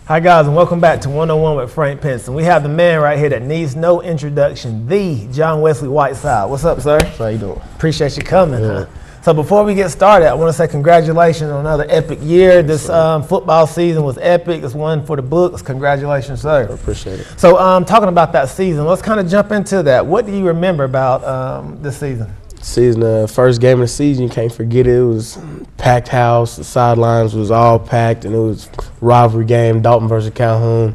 Hi guys, and welcome back to 101 with Frank Pinson. We have the man right here that needs no introduction, the John Wesley Whiteside. What's up, sir? How you doing? Appreciate you coming. Yeah. So before we get started, I want to say congratulations on another epic year. This football season was epic. It's one for the books. Congratulations, sir. I appreciate it. So talking about that season, let's kind of jump into that. What do you remember about this season? First game of the season, you can't forget it. It was packed house. The sidelines was all packed, and it was rivalry game, Dalton versus Calhoun.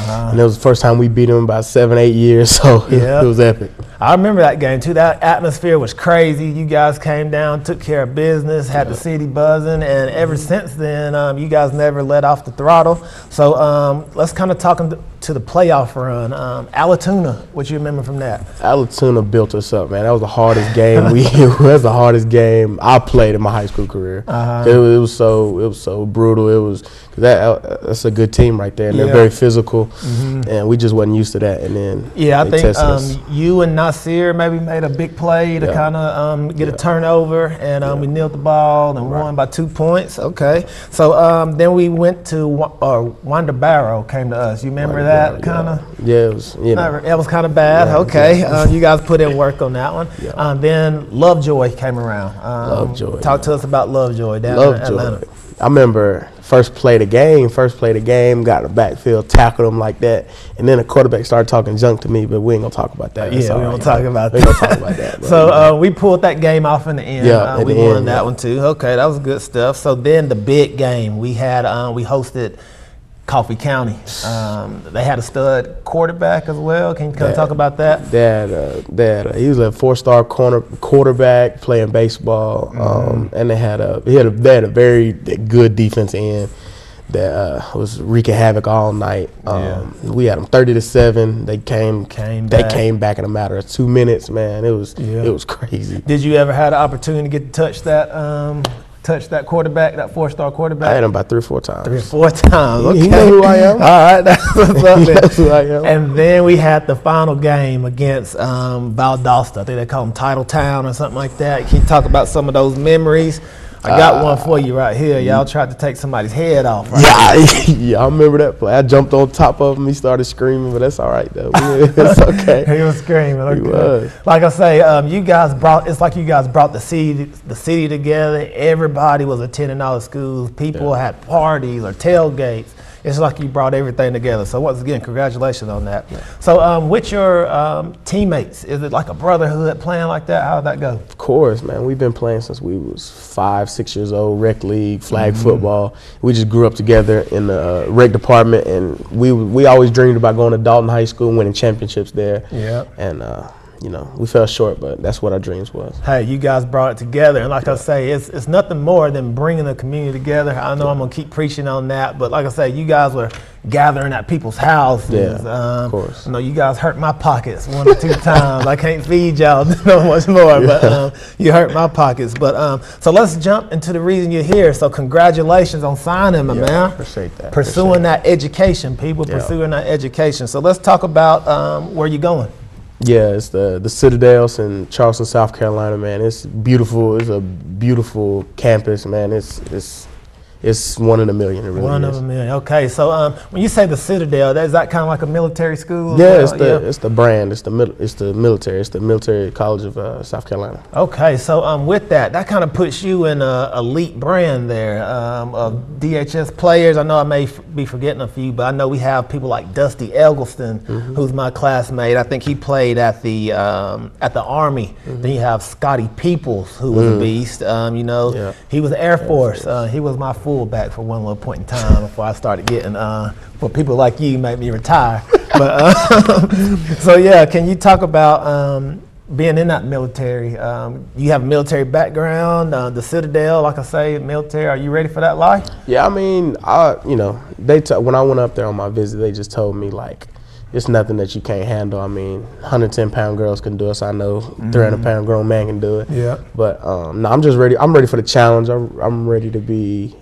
And it was the first time we beat them in about 7-8 years, so it was epic. I remember that game too. That atmosphere was crazy. You guys came down, took care of business, had the city buzzing, and ever since then, you guys never let off the throttle. So let's kind of talk to the playoff run. Allatoona, what you remember from that? Allatoona built us up, man. That was the hardest game. That was the hardest game I played in my high school career. It was so brutal. It was that's a good team right there, and they're very physical, and we just wasn't used to that. And then I think you and Nasir maybe made a big play to kind of get a turnover, and we kneeled the ball and won by 2 points. Okay, so then we went to Wanda Barrow came to us. You remember that kind of? Yeah, it was. It was kind of bad. Okay, you guys put in work on that one. Then Lovejoy came around. Lovejoy. Talk to us about Lovejoy down in Atlanta. I remember first play of the game, got in the backfield, tackled him like that, and then the quarterback started talking junk to me, but we ain't gonna talk about that. We won't talk about that. So we pulled that game off in the end. We won that one too. Okay, that was good stuff. So then the big game, we had we hosted Coffee County. They had a stud quarterback as well. Can you kind of talk about that? He was a 4-star quarterback playing baseball, and they had a very good defense end that was wreaking havoc all night. We had them 30-7. They came back in a matter of 2 minutes. Man, it was crazy. Did you ever have the opportunity to get to touch that quarterback, that 4-star quarterback? I had him about 3 or 4 times. 3 or 4 times. Okay. You know who I am. All right, that's what's up. That's who I am. And then we had the final game against Valdosta. I think they call them Titletown or something like that. Can you talk about some of those memories? I got one for you right here. Y'all tried to take somebody's head off. Right? I remember that play. I jumped on top of him. He started screaming, but that's all right though. It's okay. He was screaming. Okay. He was. Like I say, you guys brought the city together. Everybody was attending all the schools. People had parties or tailgates. It's like you brought everything together. So once again, congratulations on that. So with your teammates, is it like a brotherhood playing like that? How did that go? Of course, man. We've been playing since we was 5-6 years old, rec league, flag football. We just grew up together in the rec department, and we always dreamed about going to Dalton High School and winning championships there. Yeah. And we fell short, but that's what our dreams was. Hey, you guys brought it together, and like I say, it's nothing more than bringing the community together. I know I'm gonna keep preaching on that, but like I say, you guys were gathering at people's houses. Of course. You guys hurt my pockets 1 or 2 times. I can't feed y'all so much more, but you hurt my pockets. But so let's jump into the reason you're here. So congratulations on signing, my man. Appreciate that. Pursuing that education, people. Pursuing that education. So let's talk about where you're going. Yeah, it's the Citadel in Charleston, South Carolina, man. It's beautiful. It's a beautiful campus, man. It's one in a million. It really one of a million. Okay, so when you say the Citadel, is that kind of like a military school? Yeah, it's the brand. It's the military. It's the Military College of South Carolina. Okay, so with that kind of puts you in a elite brand there of DHS players. I know I may be forgetting a few, but I know we have people like Dusty Eggleston, who's my classmate. I think he played at the Army. Then you have Scotty Peoples, who was a beast. He was Air Force. He was my fullback for one little point in time before I started getting for people like you make me retire. But so yeah, can you talk about being in that military? You have a military background, the Citadel, like I say, military. Are you ready for that life? Yeah, I mean, when I went up there on my visit, they just told me like, it's nothing that you can't handle. I mean, 110-pound girls can do it. So I know 300-pound grown man can do it. Yeah. But no, I'm just ready. I'm ready for the challenge. I'm ready to be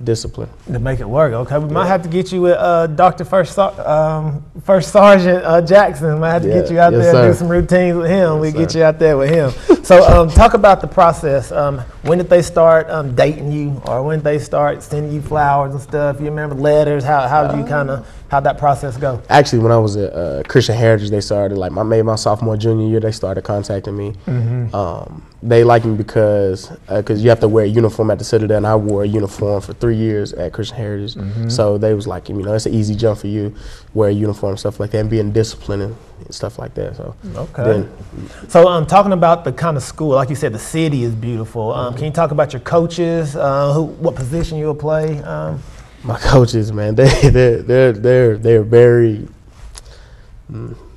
disciplined. To make it work. Okay, we might have to get you with Dr. First Sergeant Jackson. Might have to get you out there and do some routines with him. We get you out there with him. So talk about the process. When did they start dating you, or when did they start sending you flowers and stuff? You remember letters? How did you how'd that process go? Actually, when I was at Christian Heritage, they started, like, maybe my sophomore, junior year, they started contacting me. They liked me because you have to wear a uniform at the Citadel, and I wore a uniform for 3 years at Christian Heritage. So they was like, it's an easy jump for you, wear a uniform, stuff like that, and being disciplined and stuff like that. So So talking about the kind of school, like you said, the city is beautiful. Can you talk about your coaches? What position you'll play? My coaches, man, they're very.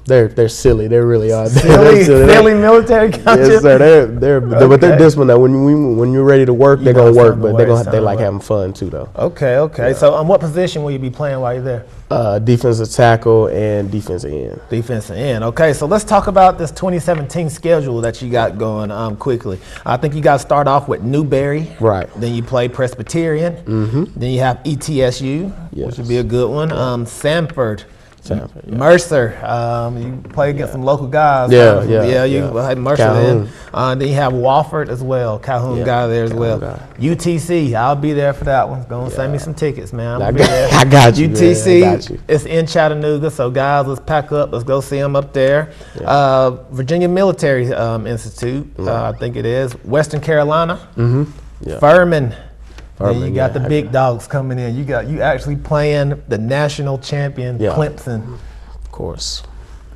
They're silly. They really are. Silly military coaches. Yes, sir. But they're disciplined. That when you're ready to work, they're gonna work, but they like having fun too, though. Okay. Yeah. So, what position will you be playing while you're there? Defensive tackle and defensive end. Defensive end. Okay. So let's talk about this 2017 schedule that you got going quickly. I think you got to start off with Newberry. Right. Then you play Presbyterian. Then you have ETSU, which would be a good one. Sanford. Mercer, you play against some local guys. You had Mercer in. Then you have Wofford as well, Calhoun guy there as well. UTC, I'll be there for that one. Go and send me some tickets, man. I got you. UTC, man. I got you. It's in Chattanooga, so guys, let's pack up. Let's go see them up there. Virginia Military Institute, I think it is. Western Carolina, Furman. Then you got the big dogs coming in. You actually playing the national champion Clemson. Of course.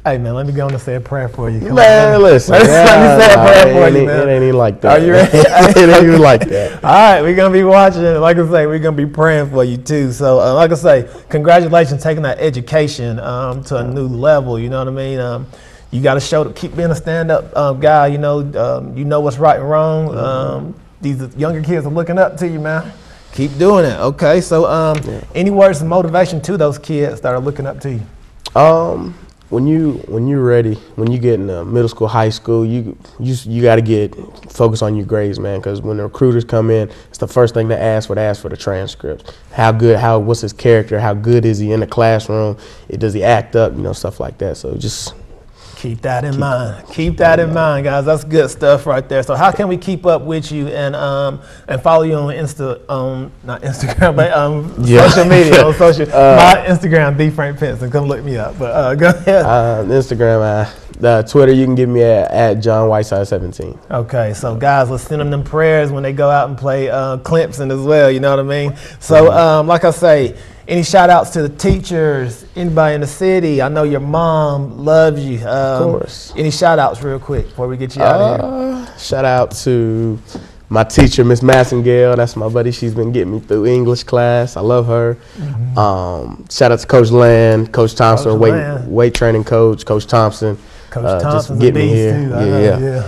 Hey man, let me go on and say a prayer for you. Listen. Let me say a prayer for you, man. It ain't even like that. Are you ready? It ain't even like that. All right, we're gonna be watching. Like I say, we're gonna be praying for you too. So, like I say, congratulations taking that education to a new level. You know what I mean? You got to keep being a stand-up guy. You know what's right and wrong. These younger kids are looking up to you, man. Keep doing it. Okay, so any words of motivation to those kids that are looking up to you? When you're ready, when you get in middle school, high school, you got to get focused on your grades, man. Because when the recruiters come in, it's the first thing they ask for. They ask for the transcripts. What's his character? How good is he in the classroom? Does he act up? Stuff like that. So just. Keep that in mind. Keep that in mind, guys. That's good stuff right there. So how can we keep up with you and follow you on not Instagram, but social media, on social. My Instagram, DFrankPinson. Come look me up. But go ahead. Instagram, Twitter, you can get me at John Whiteside 17. Okay, so guys, let's send them prayers when they go out and play Clemson as well. You know what I mean? So like I say, any shout outs to the teachers, anybody in the city? I know your mom loves you. Of course. Any shout outs real quick before we get you out of here? Shout out to my teacher, Miss Massengale. That's my buddy. She's been getting me through English class. I love her. Shout out to Coach Land, Coach Thompson, weight training coach, Coach Thompson. Coach Thompson's a beast too.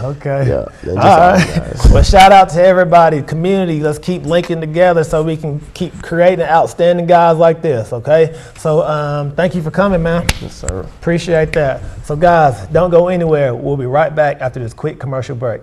Okay. All right. Well, shout out to everybody, community. Let's keep linking together so we can keep creating outstanding guys like this. Okay. So thank you for coming, man. Yes, sir. Appreciate that. So guys, don't go anywhere. We'll be right back after this quick commercial break.